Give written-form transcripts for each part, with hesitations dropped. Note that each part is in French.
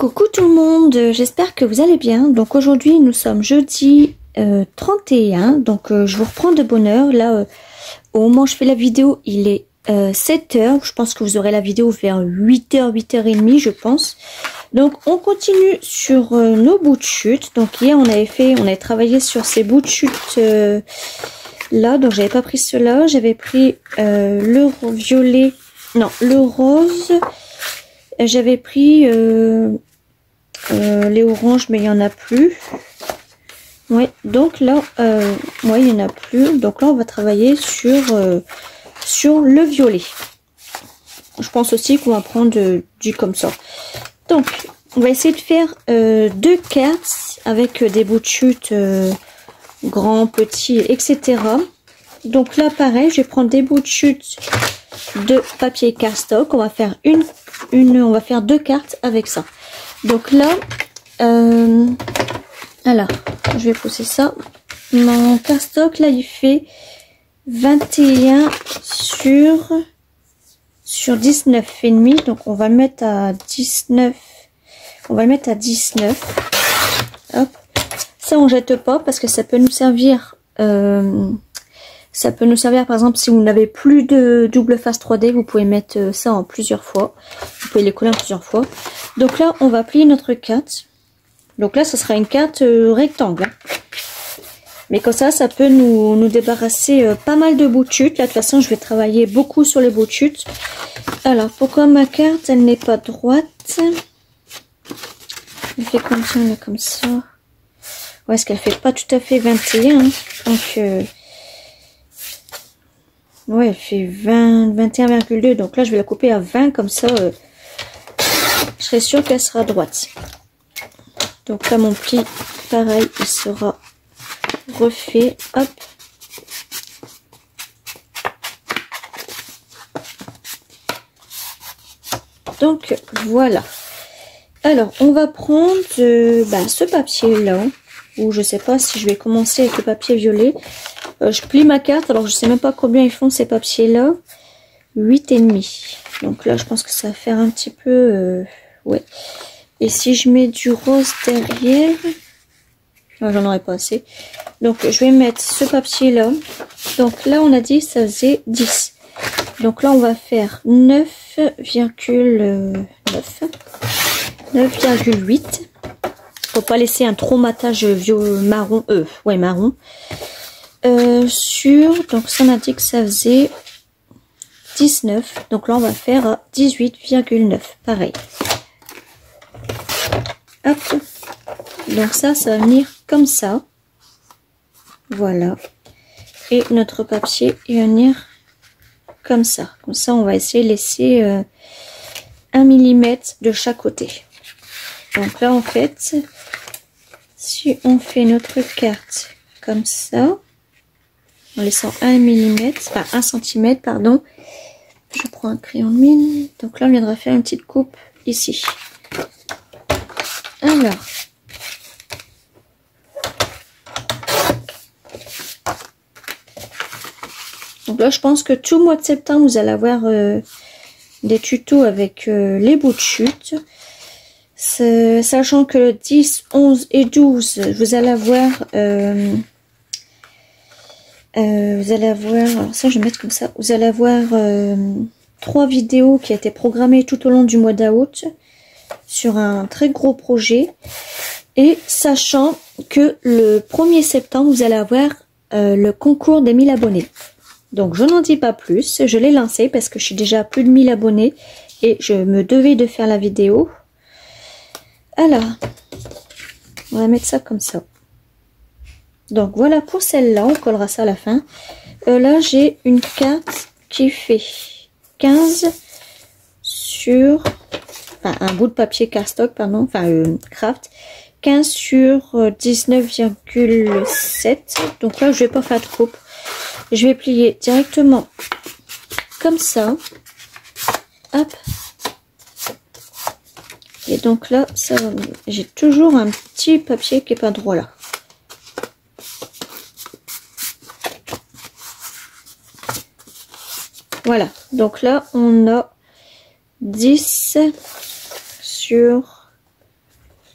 Coucou tout le monde, j'espère que vous allez bien. Donc aujourd'hui nous sommes jeudi 31, donc je vous reprends de bonne heure. Là au moment où je fais la vidéo il est 7h, je pense que vous aurez la vidéo vers 8h, 8h30 je pense. Donc on continue sur nos bouts de chute. Donc hier on avait travaillé sur ces bouts de chute là, donc j'avais pas pris cela, j'avais pris le violet, non le rose. J'avais pris les oranges, mais il n'y en a plus. Ouais, donc là, ouais, il n'y en a plus. Donc là, on va travailler sur le violet. Je pense aussi qu'on va prendre du comme ça. Donc, on va essayer de faire 2 cartes avec des bouts de chute grands, petits, etc. Donc là, pareil, je vais prendre des bouts de chute de papier cardstock. On va faire on va faire 2 cartes avec ça. Donc là, alors, je vais pousser ça. Mon cardstock là, il fait 21 sur 19 et demi. Donc on va le mettre à 19. On va le mettre à 19. Hop. Ça on jette pas parce que ça peut nous servir. Ça peut nous servir par exemple si vous n'avez plus de double face 3D, vous pouvez mettre ça en plusieurs fois. Vous pouvez les coller en plusieurs fois. Donc là, on va plier notre carte. Donc là, ça sera une carte rectangle. Mais comme ça peut nous débarrasser pas mal de bouts de chute. Là, de toute façon, je vais travailler beaucoup sur les bouts de chute. Alors, pourquoi ma carte, elle n'est pas droite? Elle fait combien là, comme ça? Ouais, est-ce qu'elle fait pas tout à fait 21 hein. Donc... ouais, elle fait 21,2. Donc là, je vais la couper à 20. Comme ça, je serai sûre qu'elle sera droite. Donc là, mon pli, pareil, il sera refait. Hop. Donc, voilà. Alors, on va prendre ce papier-là. Ou je sais pas si je vais commencer avec le papier violet. Je plie ma carte, alors je sais même pas combien ils font ces papiers là. 8,5. Donc là je pense que ça va faire un petit peu ouais. Et si je mets du rose derrière, j'en aurais pas assez. Donc je vais mettre ce papier là. Donc là on a dit ça faisait 10. Donc là on va faire 9,9. 9,8. Faut pas laisser un trop matage marron, ouais marron. Donc ça on a dit que ça faisait 19, donc là on va faire 18,9, pareil. Hop, donc ça va venir comme ça, voilà, et notre papier il va venir comme ça on va essayer de laisser 1 mm de chaque côté. Donc là en fait, si on fait notre carte comme ça, en laissant 1 mm, enfin 1 cm, pardon. Je prends un crayon de mine. Donc là, on viendra faire une petite coupe ici. Alors. Donc là, je pense que tout le mois de septembre, vous allez avoir des tutos avec les bouts de chute. Sachant que le 10, 11 et 12, vous allez avoir... alors ça je vais mettre comme ça, vous allez avoir 3 vidéos qui a été programmées tout au long du mois d'août sur un très gros projet, et sachant que le 1er septembre vous allez avoir le concours des 1000 abonnés. Donc je n'en dis pas plus, je l'ai lancé parce que je suis déjà à plus de 1000 abonnés et je me devais de faire la vidéo. Alors on va mettre ça comme ça. Donc voilà pour celle-là, on collera ça à la fin. Là j'ai une carte qui fait 15 sur, enfin un bout de papier cardstock, pardon, enfin craft, 15 sur 19,7. Donc là je vais pas faire de coupe, je vais plier directement comme ça. Hop. Et donc là ça va, j'ai toujours un petit papier qui est pas droit là. Voilà, donc là on a 10 sur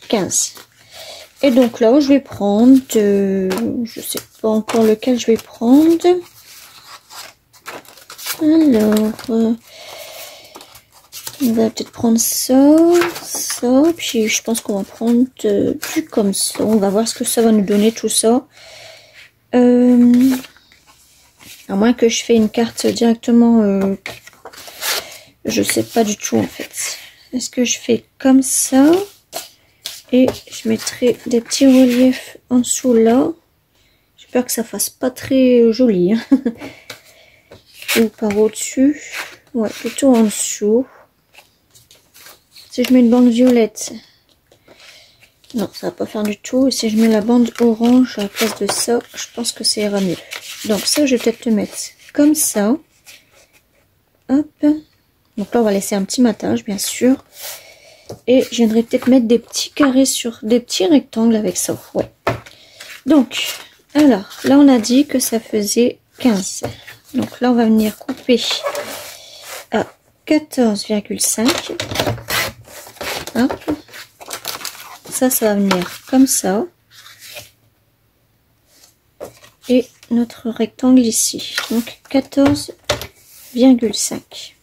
15. Et donc là, je vais prendre, je sais pas encore lequel je vais prendre. Alors, on va peut-être prendre ça, puis je pense qu'on va prendre du comme ça. On va voir ce que ça va nous donner tout ça. À moins que je fais une carte directement, je sais pas du tout en fait. Est-ce que je fais comme ça et je mettrai des petits reliefs en dessous là. J'ai peur que ça fasse pas très joli. Hein. Ou par au-dessus. Ouais, plutôt en dessous. Si je mets une bande violette, non, ça va pas faire du tout. Et si je mets la bande orange à la place de ça, je pense que ça ira mieux. Donc ça, je vais peut-être le mettre comme ça. Hop. Donc là, on va laisser un petit matage, bien sûr. Et je viendrai peut-être mettre des petits carrés sur des petits rectangles avec ça. Ouais. Donc, alors, là, on a dit que ça faisait 15. Donc là, on va venir couper à 14,5. Hop. Ça va venir comme ça. Et notre rectangle ici. Donc 14,5.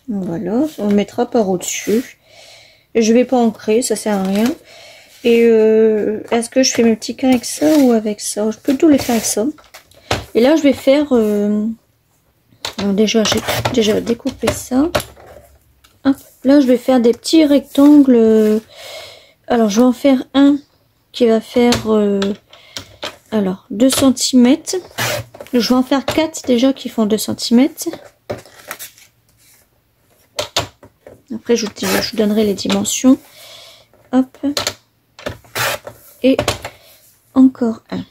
Voilà, on le mettra par au-dessus. Je vais pas ancrer, ça sert à rien. Et est-ce que je fais mes petits cas avec ça ou avec ça? Je peux tout les faire avec ça. Et là, je vais faire... alors déjà, j'ai déjà découpé ça. Hop, là, je vais faire des petits rectangles. Alors, je vais en faire un qui va faire... alors, 2 cm. Je vais en faire 4 déjà qui font 2 cm. Après, je vous donnerai les dimensions. Hop. Et encore un.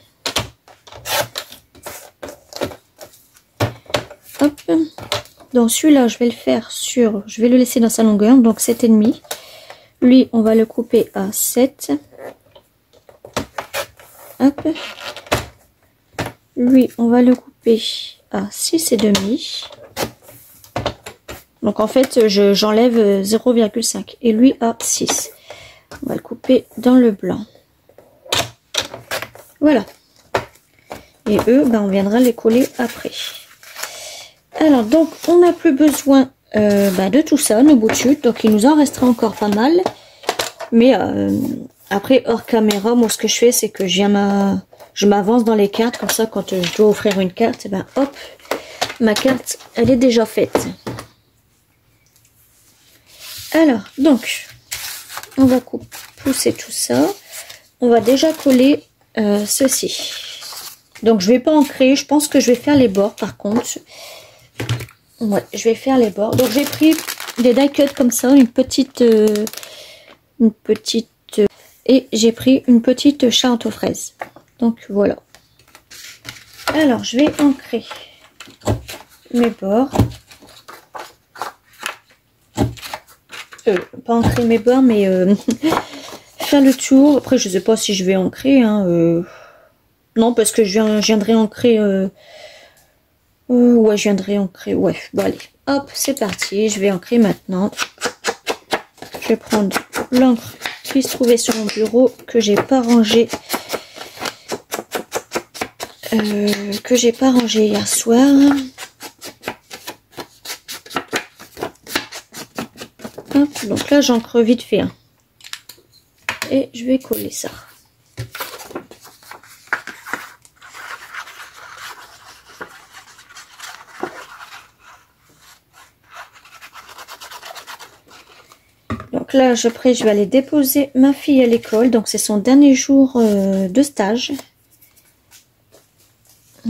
Hop. Donc celui-là, je vais le faire sur... Je vais le laisser dans sa longueur, donc 7,5. Lui, on va le couper à 7. Hop. Lui, on va le couper à 6,5. Donc en fait, j'enlève 0,5. Et lui à 6. On va le couper dans le blanc. Voilà. Et eux, ben, on viendra les coller après. Alors, donc, on n'a plus besoin de tout ça, nos bouts de chute. Donc, il nous en restera encore pas mal. Mais après, hors caméra, moi, ce que je fais, c'est que je m'avance dans les cartes. Comme ça, quand je dois offrir une carte, et ben, hop, ma carte, elle est déjà faite. Alors, donc, on va pousser tout ça. On va déjà coller ceci. Donc, je vais pas ancrer. Je pense que je vais faire les bords, par contre. Ouais, je vais faire les bords. Donc, j'ai pris des die cuts comme ça, une petite... et j'ai pris une petite charlotte aux fraises. Donc, voilà. Alors, je vais ancrer mes bords. Pas ancrer mes bords, mais faire le tour. Après, je sais pas si je vais ancrer. Hein, non, parce que je viendrai ancrer. Ouais, je viendrai ancrer. Ouais, bon, allez. Hop, c'est parti. Je vais ancrer maintenant. Je vais prendre l'encre qui se trouvait sur mon bureau, que j'ai pas rangé. Hier soir. Hop, donc là j'encre vite fait hein. Et je vais coller ça. Donc là après je vais aller déposer ma fille à l'école, donc c'est son dernier jour de stage.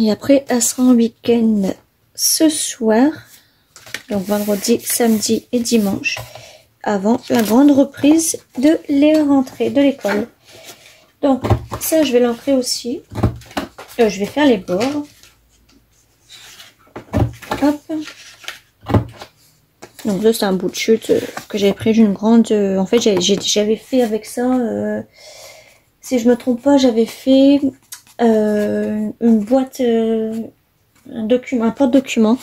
Et après elle sera en week-end ce soir, donc vendredi, samedi et dimanche, avant la grande reprise de les rentrées de l'école. Donc ça je vais l'ancrer aussi. Je vais faire les bords. Hop. Donc là c'est un bout de chute que j'avais pris d'une grande... en fait j'avais fait avec ça, si je me trompe pas, j'avais fait une boîte, un porte-document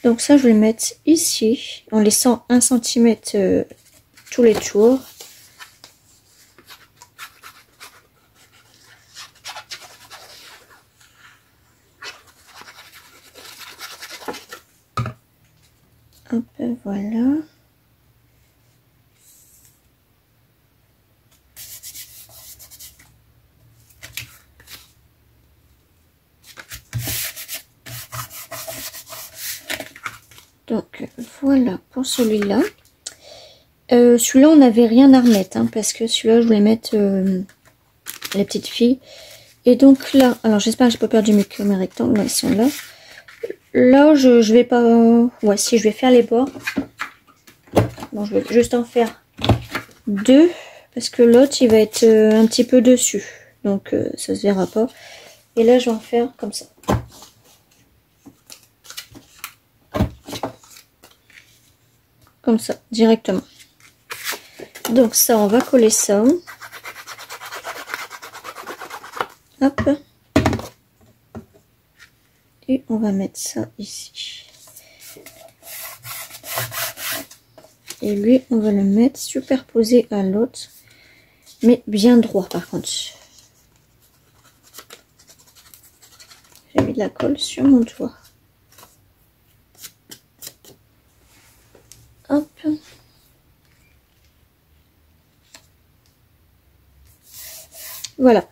Donc ça, je vais le mettre ici, en laissant 1 cm tous les tours. Hop, voilà. Donc voilà pour celui-là. Celui-là, on n'avait rien à remettre, hein, parce que celui-là, je voulais mettre les petites filles. Et donc là, alors j'espère que j'ai pas perdu mes rectangles, ils sont là. Là, je vais pas... Ouais, si, je vais faire les bords. Bon, je vais juste en faire 2, parce que l'autre, il va être un petit peu dessus. Donc, ça se verra pas. Et là, je vais en faire comme ça. Comme ça, directement. Donc ça, on va coller ça. Hop. Et on va mettre ça ici. Et lui, on va le mettre superposé à l'autre. Mais bien droit, par contre. J'ai mis de la colle sur mon doigt. Hop. Voilà.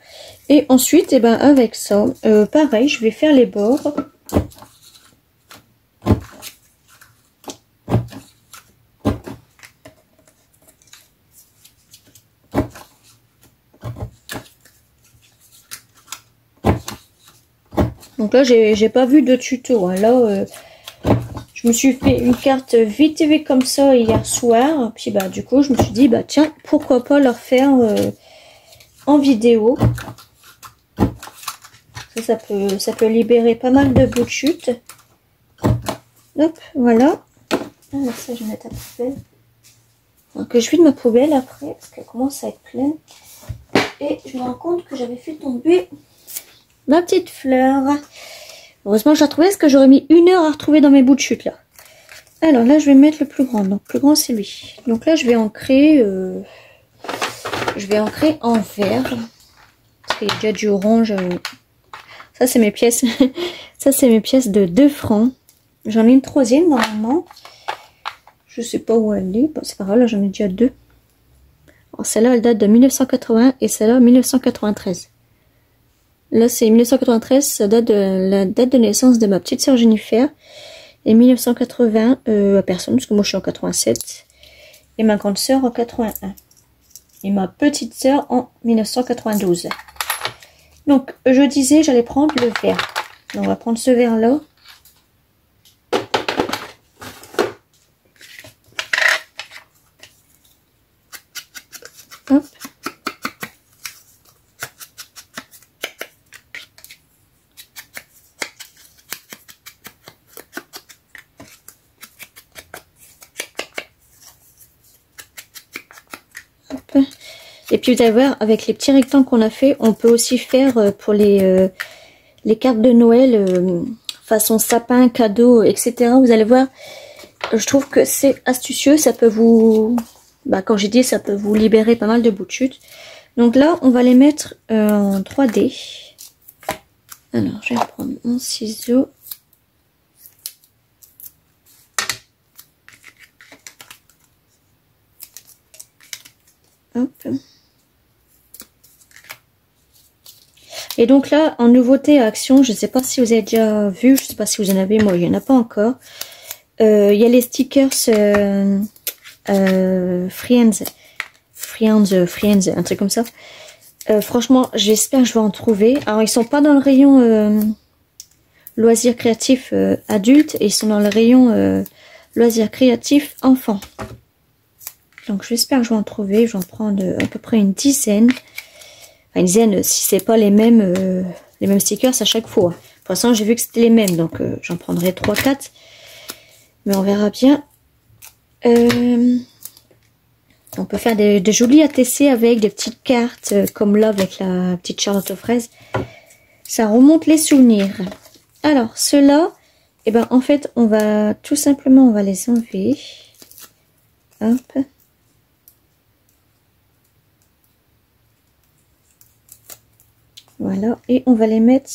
Et ensuite, et ben avec ça, pareil, je vais faire les bords. Donc là, j'ai pas vu de tuto. Hein. Là, je me suis fait une carte vite TV comme ça hier soir. Puis bah du coup, je me suis dit, bah tiens, pourquoi pas leur faire en vidéo. Ça peut libérer pas mal de bouts de chute. Hop, voilà. Alors ça, je vais mettre à la poubelle. Donc je vide ma poubelle après, parce qu'elle commence à être pleine. Et je me rends compte que j'avais fait tomber ma petite fleur. Heureusement que je l'ai retrouvée, parce que j'aurais mis 1 heure à retrouver dans mes bouts de chute là. Alors là, je vais mettre le plus grand. Donc le plus grand, c'est lui. Donc là, je vais ancrer en vert. Parce qu'il y a déjà du orange. Ça, c'est mes pièces. Ça, c'est mes pièces de 2 francs. J'en ai une 3e normalement. Je sais pas où elle est. Bon, c'est pas grave, là, j'en ai déjà 2. Celle-là, elle date de 1980 et celle-là, 1993. Là, c'est 1993, ça date de la date de naissance de ma petite sœur Jennifer. Et 1980, à personne, parce que moi, je suis en 87. Et ma grande sœur en 81. Et ma petite sœur en 1992. Donc, je disais, j'allais prendre le vert. Donc, on va prendre ce vert-là. Hop. Hop. Et puis vous allez voir, avec les petits rectangles qu'on a fait, on peut aussi faire pour les cartes de Noël, façon sapin, cadeau, etc. Vous allez voir, je trouve que c'est astucieux, ça peut vous... Bah, comme j'ai dit, ça peut vous libérer pas mal de bouts de chute. Donc là, on va les mettre en 3D. Alors, je vais prendre mon ciseau. Hop. Et donc là, en nouveauté à Action, je ne sais pas si vous avez déjà vu, je ne sais pas si vous en avez, moi il n'y en a pas encore. Il y a les stickers Friends, un truc comme ça. Franchement, j'espère que je vais en trouver. Alors, ils sont pas dans le rayon loisirs créatifs adultes, et ils sont dans le rayon loisirs créatifs enfants. Donc, j'espère que je vais en trouver. Je vais en prendre à peu près une dizaine. Enfin, une dizaine, si c'est pas les mêmes stickers à chaque fois. Pour l'instant, j'ai vu que c'était les mêmes, donc j'en prendrai 3-4. Mais on verra bien. On peut faire des jolis ATC avec des petites cartes, comme là avec la petite Charlotte aux fraises. Ça remonte les souvenirs. Alors, ceux-là, Et ben en fait, on va tout simplement, on va les enlever. Hop. Voilà, et on va les mettre...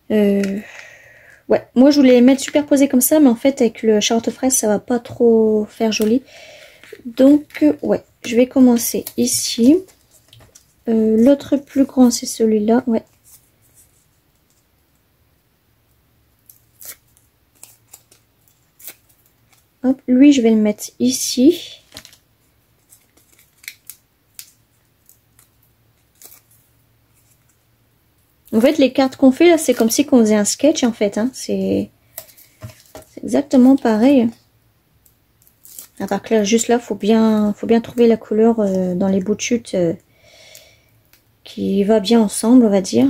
Ouais, moi je voulais les mettre superposés comme ça, mais en fait avec le carotte fraise, ça va pas trop faire joli. Donc, ouais, je vais commencer ici. L'autre plus grand, c'est celui-là, ouais. Hop, lui, je vais le mettre ici. En fait, les cartes qu'on fait là, c'est comme si on faisait un sketch en fait. Hein. C'est exactement pareil. À part que là, juste là, faut bien trouver la couleur dans les bouts de chute qui va bien ensemble, on va dire.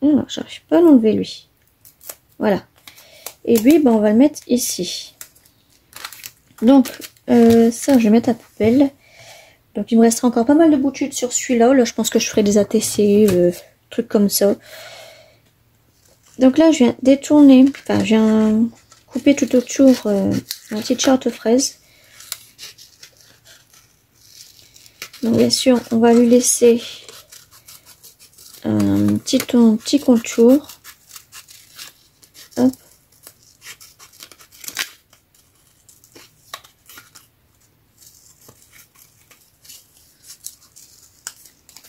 Alors, j'arrive pas à l'enlever lui. Voilà. Et lui, ben, on va le mettre ici. Donc, ça, je vais mettre à poubelle. Donc, il me restera encore pas mal de bouts de chute sur celui-là. Là, je pense que je ferai des ATC, trucs comme ça. Donc là, je viens détourner, enfin, je viens couper tout autour ma petite carotte fraise. Donc, bien sûr, on va lui laisser un petit contour. Hop.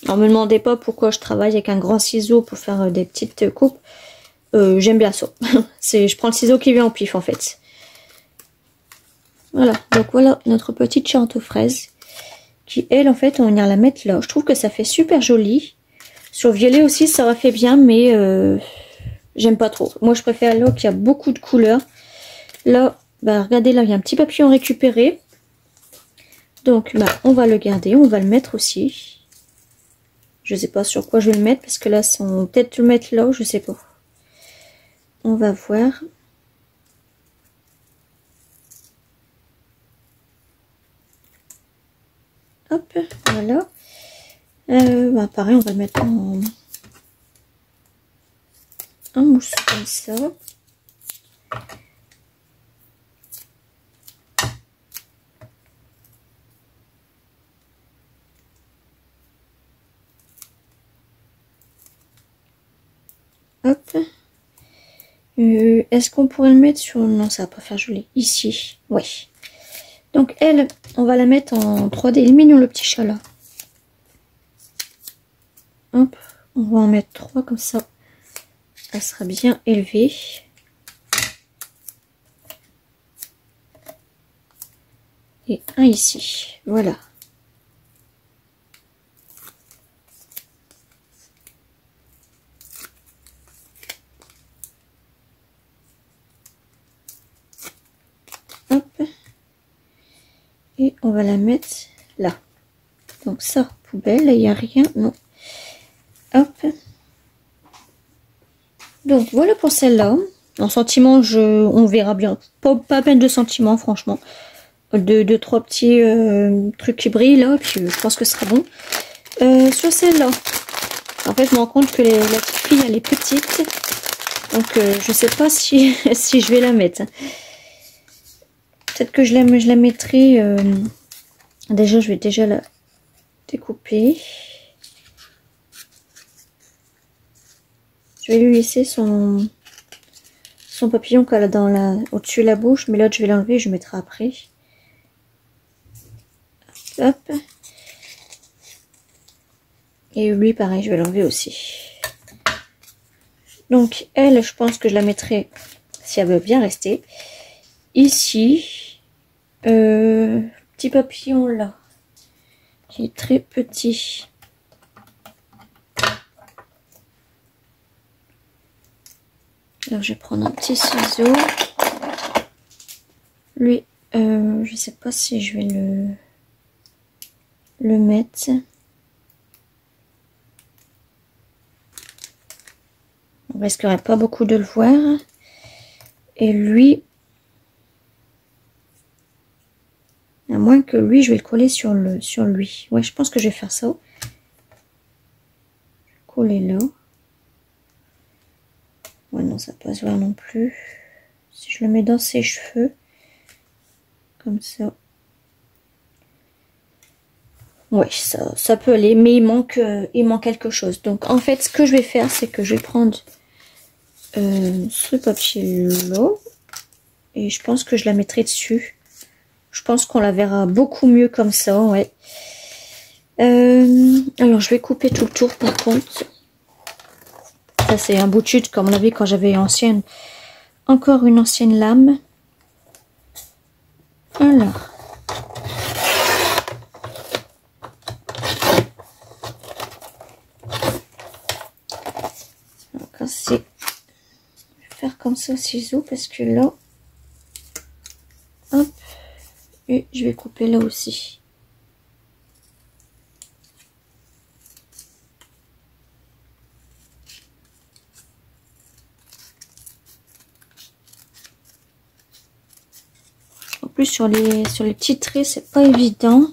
Alors, me demandez pas pourquoi je travaille avec un grand ciseau pour faire des petites coupes. J'aime bien ça. Je prends le ciseau qui vient en pif en fait. Voilà, donc voilà notre petite carotte fraise. Qui elle en fait on vient la mettre là. Je trouve que ça fait super joli. Sur violet aussi ça aurait fait bien mais j'aime pas trop. Moi je préfère là qu'il y a beaucoup de couleurs. Là, bah, regardez là il y a un petit papillon récupéré. Donc bah, on va le garder, on va le mettre aussi. Je sais pas sur quoi je vais le mettre parce que là on va peut-être le mettre là, je sais pas. On va voir. Hop, voilà. Bah, pareil, on va le mettre en mousse comme ça. Hop. Est-ce qu'on pourrait le mettre sur... Non, ça va pas faire joli. Ici, oui. Donc elle, on va la mettre en 3D. Il est mignon le petit chat là. Hop, on va en mettre 3 comme ça. Elle sera bien élevée. Et un ici, voilà. Hop. Et on va la mettre là. Donc ça, poubelle, il n'y a rien, non. Hop. Donc voilà pour celle-là. En sentiment, on verra bien. Pas à peine de sentiments, franchement. Deux, trois petits trucs qui brillent là, puis je pense que ce sera bon. Sur celle-là, en fait, je me rends compte que la petite fille, elle est petite. Donc, je sais pas si, si je vais la mettre. Peut-être que je la mettrai... déjà, je vais déjà la découper. Je vais lui laisser son papillon qu'elle a au-dessus de la bouche. Mais l'autre, je vais l'enlever, je le mettrai après. Hop. Et lui, pareil, je vais l'enlever aussi. Donc, elle, je pense que je la mettrai, si elle veut bien rester, ici. Petit papillon là, qui est très petit. Alors, je vais prendre un petit ciseau. Lui, je sais pas si je vais le mettre. On risquerait pas beaucoup de le voir. Et lui, à moins que lui, je vais le coller sur lui. Ouais, je pense que je vais faire ça. Je vais coller là. Ouais, non, ça peut se voir non plus. Si je le mets dans ses cheveux, comme ça. Oui, ça peut aller, mais il manque quelque chose. Donc, en fait, ce que je vais faire, c'est que je vais prendre ce papier-là. Et je pense que je la mettrai dessus. Je pense qu'on la verra beaucoup mieux comme ça, ouais. Alors, je vais couper tout le tour, par contre. Ça, c'est un bout de chute, comme on avait quand j'avais encore une ancienne lame. Alors. Je vais faire comme ça au ciseau parce que là, hop, et je vais couper là aussi. En plus sur les petits traits, c'est pas évident.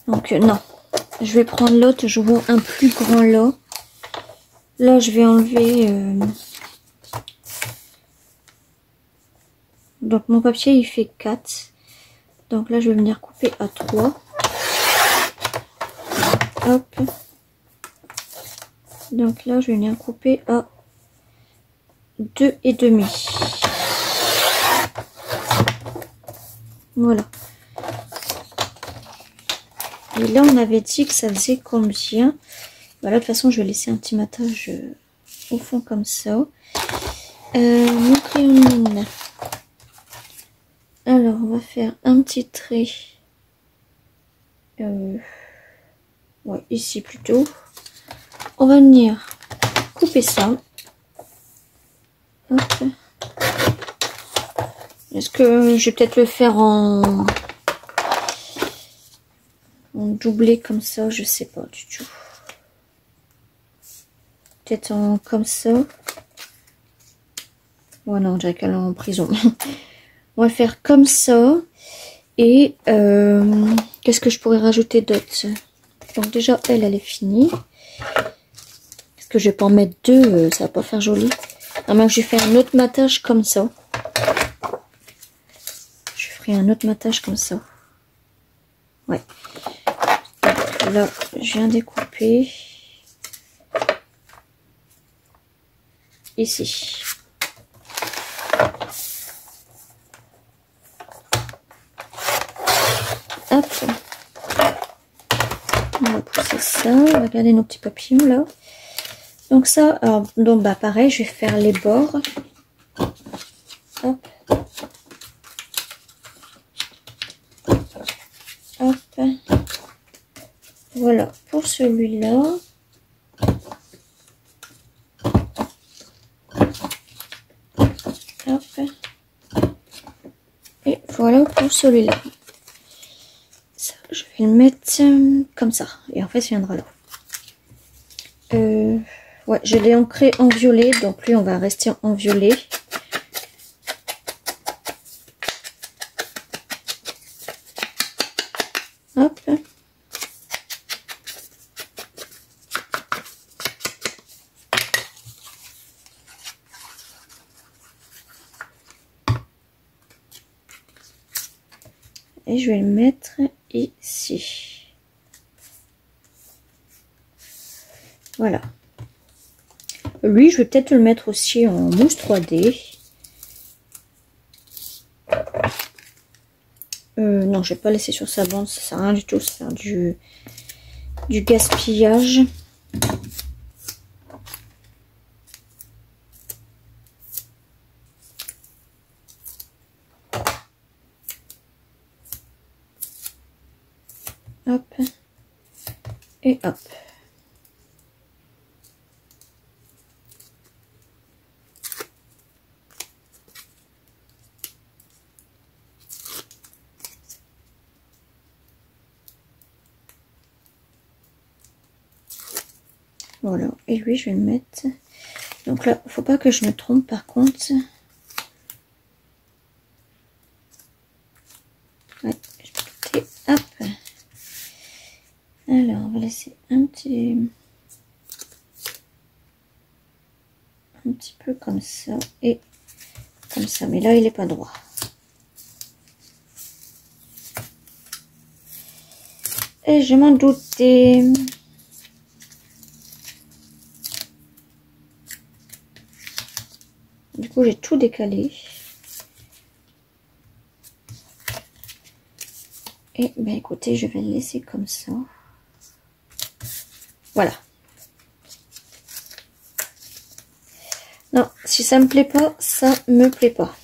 Donc non, je vais prendre l'autre, je vois un plus grand là. Là, je vais enlever. Donc mon papier il fait 4. Donc là, je vais venir couper à 3. Hop. Donc là, je vais venir couper à 2,5. Voilà. Et là, on avait dit que ça faisait combien? Voilà, de toute façon, je vais laisser un petit matage au fond comme ça. Mon crayon de mine. Alors, on va faire un petit trait. Ouais, ici plutôt. On va venir couper ça. Hop. Est-ce que je vais peut-être le faire en doublé comme ça? Je sais pas du tout. Peut-être comme ça. Ouais, non, on dirait qu'elle est en prison. On va le faire comme ça. Et qu'est-ce que je pourrais rajouter d'autre? Donc déjà, elle est finie. Est-ce que je vais pas en mettre deux? Ça va pas faire joli. À moins que je vais faire un autre matage comme ça. Je ferai un autre matage comme ça. Ouais. Donc là, je viens découper. Ici. Hop. On va pousser ça. On va garder nos petits papillons là. Donc ça, alors, donc bah pareil, je vais faire les bords. Hop. Hop. Voilà pour celui-là. Hop. Et voilà pour celui-là. Je vais le mettre comme ça. Et en fait, il viendra là. Ouais, je l'ai ancré en violet. Donc lui, on va rester en violet. Hop. Et je vais le mettre ici. Voilà. Lui, je vais peut-être le mettre aussi en mousse 3D. Non, je vais pas laisser sur sa bande, ça sert à rien du tout, ça sert du gaspillage. Hop. Et hop. Voilà, et lui je vais le mettre. Donc là, faut pas que je me trompe par contre. Ouais, je vais hop. Alors, on va laisser un petit. un petit peu comme ça et comme ça. Mais là, il est pas droit. Et je m'en doutais. Du coup, j'ai tout décalé. Et ben écoutez, je vais le laisser comme ça. Voilà. Non, si ça me plaît pas, ça me plaît pas.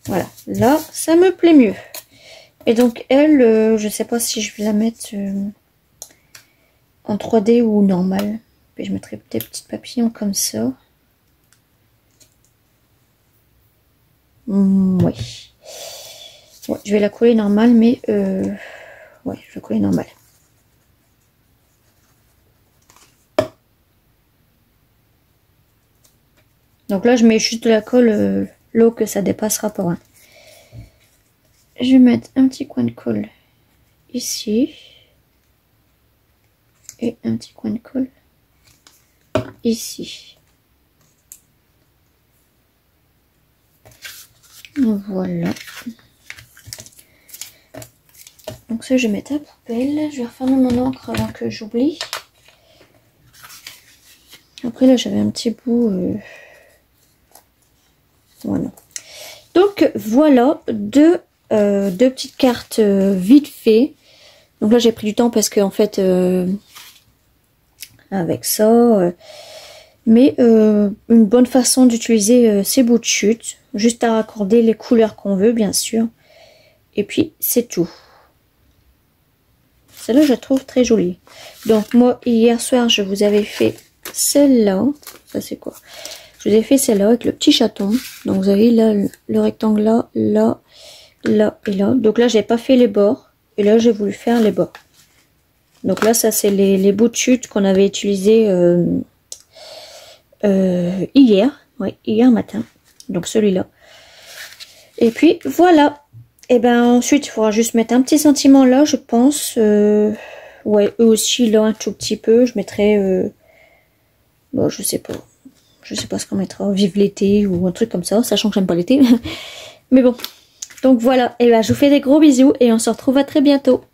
Voilà, là, ça me plaît mieux. Et donc elle, je sais pas si je vais la mettre en 3D ou normal. Puis je mettrai des petits papillons comme ça. Oui. Ouais, je vais la coller normale, mais ouais, je vais coller normale. Donc là, je mets juste de la colle l'eau que ça dépassera pas. Hein. Je vais mettre un petit coin de colle ici. Et un petit coin de colle ici. Voilà. Donc ça, je vais mettre à la poubelle. Je vais refermer mon encre avant que j'oublie. Après là, j'avais un petit bout. Voilà. Donc voilà deux petites cartes vite fait. Donc là, j'ai pris du temps parce que en fait, avec ça, mais une bonne façon d'utiliser ces bouts de chute, juste à raccorder les couleurs qu'on veut, bien sûr. Et puis c'est tout. Celle-là, je la trouve très jolie. Donc moi, hier soir, je vous avais fait celle-là. Ça, c'est quoi? Je vous ai fait celle-là avec le petit chaton. Donc vous avez là le rectangle là, là, là et là. Donc là, j'ai pas fait les bords. Et là, j'ai voulu faire les bords. Donc là, ça, c'est les bouts de chute qu'on avait utilisés hier. Oui, hier matin. Donc celui-là. Et puis, voilà. Et ben ensuite, il faudra juste mettre un petit sentiment là, je pense. Ouais, eux aussi, là, un tout petit peu. Je mettrai... bon, je sais pas. Je sais pas ce qu'on mettra. Vive l'été ou un truc comme ça. Sachant que j'aime pas l'été. Mais bon. Donc voilà. Et ben je vous fais des gros bisous. Et on se retrouve à très bientôt.